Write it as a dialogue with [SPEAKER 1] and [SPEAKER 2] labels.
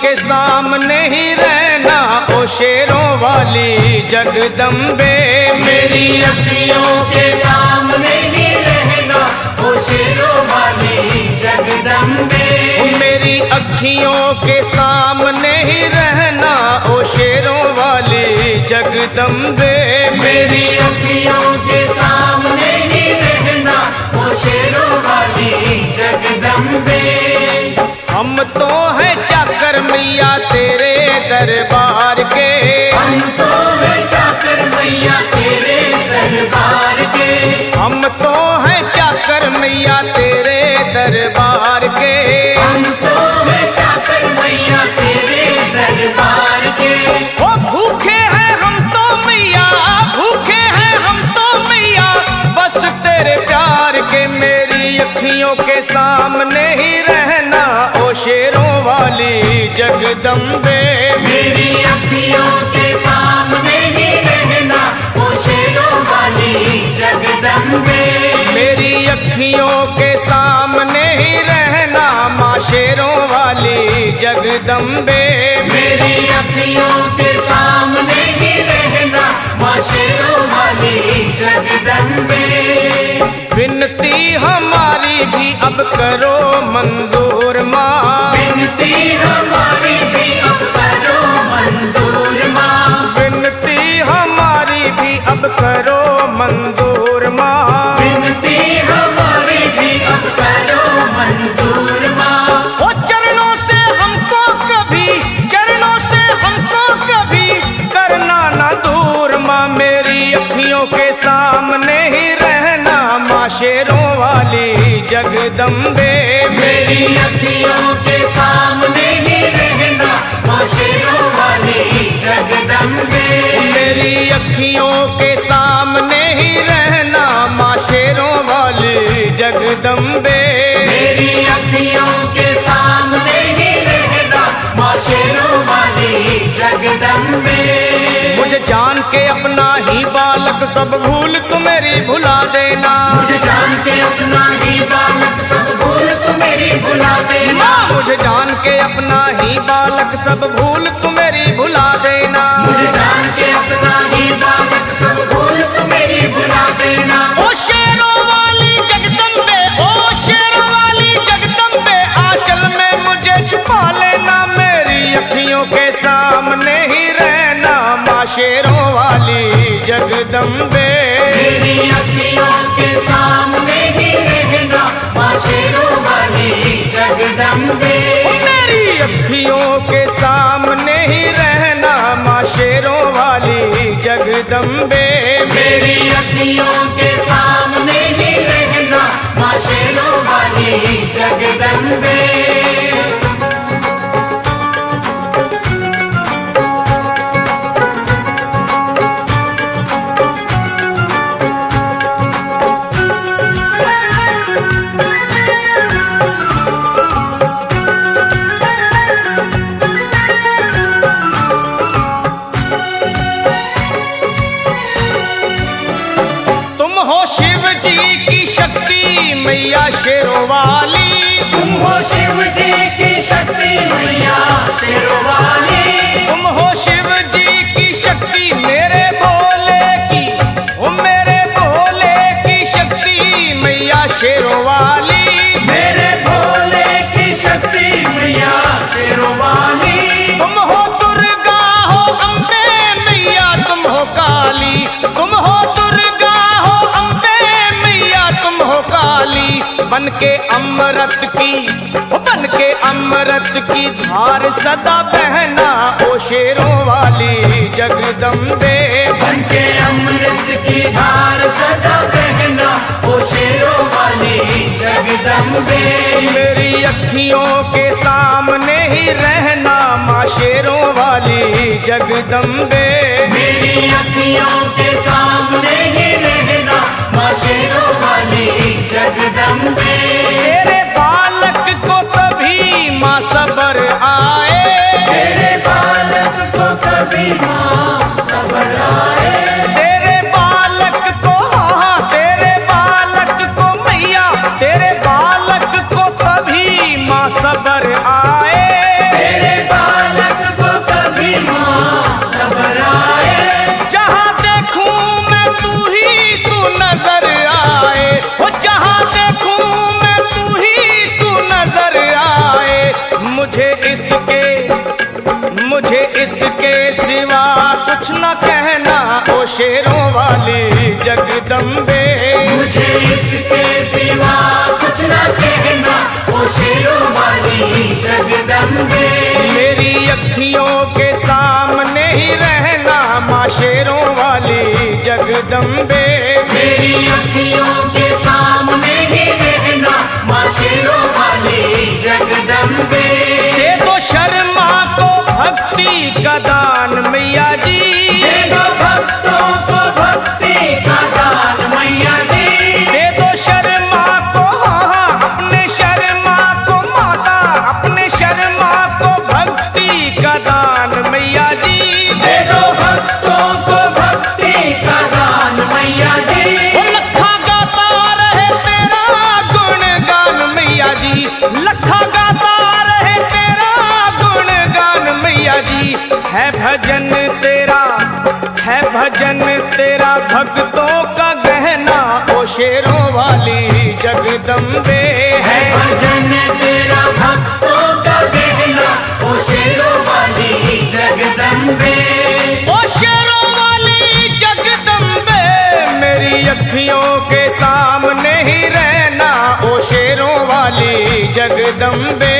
[SPEAKER 1] के सामने ही रहना ओ शेरों वाली जगदम्बे।
[SPEAKER 2] मेरी अखियों के सामने ही रहना ओ शेरों वाली जगदम्बे।
[SPEAKER 1] मेरी अखियों के सामने ही रहना ओ शेरों वाली जगदम्बे।
[SPEAKER 2] मेरी अखियों के सामने ही रहना ओ शेरों वाली जगदम्बे।
[SPEAKER 1] हम तो हैं चाकर मैया तेरे दरबार के।
[SPEAKER 2] हम तो हैं चाकर मैया तेरे दरबार के।
[SPEAKER 1] हम तो हैं चाकर मैया तेरे दरबार के।
[SPEAKER 2] हम तो हैं चाकर मैया तेरे दरबार के।
[SPEAKER 1] ओ भूखे हैं हम तो मैया, भूखे हैं हम तो मैया बस तेरे प्यार के। मेरी अखियों के सामने ही रहना ओ शेरों वाली जगदम्बे।
[SPEAKER 2] मेरी अखियों के सामने ही रहना ओ शेरों वाली जगदम्बे।
[SPEAKER 1] मेरी अखियों के सामने ही रहना माँ शेरों वाली जगदम्बे।
[SPEAKER 2] मेरी अखियों के सामने ही रहना माँ शेरों वाली जगदम्बे।
[SPEAKER 1] विनती हमारी भी अब करो मंजूर माँ।
[SPEAKER 2] विनती हमारी भी अब करो मंजूर माँ।
[SPEAKER 1] विनती हमारी भी अब करो मंजूर माँ।
[SPEAKER 2] विनती हमारी भी अब करो मंजूर माँ।
[SPEAKER 1] ओ चरणों से हमको कभी, चरणों से हमको कभी करना ना दूर माँ। मेरी अखियों के सामने ही रहना माँ शेरों वाली जगदम्बे।
[SPEAKER 2] मेरी अखियों के सामने ही रहना माँ शेरों वाली जगदम्बे।
[SPEAKER 1] मेरी अखियों के सामने ही रहना माँ शेरों वाली जगदम्बे।
[SPEAKER 2] मेरी अखियों के सामने ही रहना माँ शेरों वाली जगदम्बे।
[SPEAKER 1] मुझे जान के अपना ही बालक सब भूल तू मेरी भुला देना।
[SPEAKER 2] मुझे जान के अपना ही बालक सब भूल तू मेरी भुला देना।
[SPEAKER 1] मुझे जान के अपना ही बालक सब भूल तू मेरी भुला देना।
[SPEAKER 2] मुझे जान के अपना ही बालक सब भूल तू मेरी भुला देना।
[SPEAKER 1] ओ शेरों वाली जगदम्बे, ओ शेरों वाली जगदम्बे आंचल में मुझे छुपा लेना। मेरी अखियों के सामने ही रहना माँ शेरों वाली जगदम्बे।
[SPEAKER 2] मेरी अखियों के सामने ही रहना माँ शेरों वाली जगदम्बे।
[SPEAKER 1] मेरी अखियों के सामने ही रहना माँ शेरों वाली जगदम्बे।
[SPEAKER 2] मेरी अखियों के सामने ही रहना माँ शेरों वाली जगदम्बे।
[SPEAKER 1] शिव जी की शक्ति मैया शेरों वाली।
[SPEAKER 2] तुम हो शिव जी की शक्ति मैया शेरों वाली।
[SPEAKER 1] तुम हो शिव जी की शक्ति मेरे भोले की, ओ मेरे भोले की शक्ति मैया शेरों वाली।
[SPEAKER 2] मेरे भोले की शक्ति मैया शेरों वाली।
[SPEAKER 1] तुम हो दुर्गा हो अम्बे मैया तुम हो काली। तुम हो दुर्गा हो अम्बे मैया तुम हो काली। बन के अमृत की, बन के अमृत की धार सदा बहना ओ शेरों वाली जगदम्बे।
[SPEAKER 2] बन के अमृत की धार सदा बहना ओ शेरों वाली जगदम्बे।
[SPEAKER 1] मेरी अखियों के सामने ही रहना माँ शेरों वाली जगदम्बे।
[SPEAKER 2] मेरी अखियों के सामने ही रहना माँ शेरों वाली जगदम्बे।
[SPEAKER 1] तेरे बालक को कभी माँ सबर आए।
[SPEAKER 2] तेरे बालक को कभी माँ सबर आए।
[SPEAKER 1] तेरे बालक को, हाँ तेरे बालक को मैया, तेरे बालक को कभी माँ सबर आए।
[SPEAKER 2] तेरे
[SPEAKER 1] कुछ न कहना ओ शेरों वाली जगदम्बे।
[SPEAKER 2] मुझे इसके सिवा कुछ न कहना ओ शेरों वाली जगदम्बे।
[SPEAKER 1] मेरी अखियों के सामने ही रहना माँ शेरों वाली जगदम्बे।
[SPEAKER 2] मेरी अखियों के सामने ही रहना माँ शेरों वाली जगदम्बे।
[SPEAKER 1] दे दो शर्मा को भक्ति का दान मैया जी।
[SPEAKER 2] दे दो भक्तों को भक्ति का दान मैया जी।
[SPEAKER 1] दे दो शर्मा को अपने शर्मा को माता, अपने शर्मा को भक्ति का दान मैया जी।
[SPEAKER 2] दे दो भक्तों को भक्ति का दान मैया जी।
[SPEAKER 1] वो लखा गाता रहे तेरा गुणगान मैया जी। लखा गाता रहे तेरा गुणगान मैया जी। है भजन तेरा, है भजन तेरा भक्तों का गहना ओ शेरों वाली जगदम्बे।
[SPEAKER 2] है भजन तेरा भक्तों का गहना ओ शेरों वाली जगदम्बे।
[SPEAKER 1] ओ शेरों वाली जगदम्बे मेरी अखियों के सामने ही रहना ओ शेरों वाली जगदम्बे।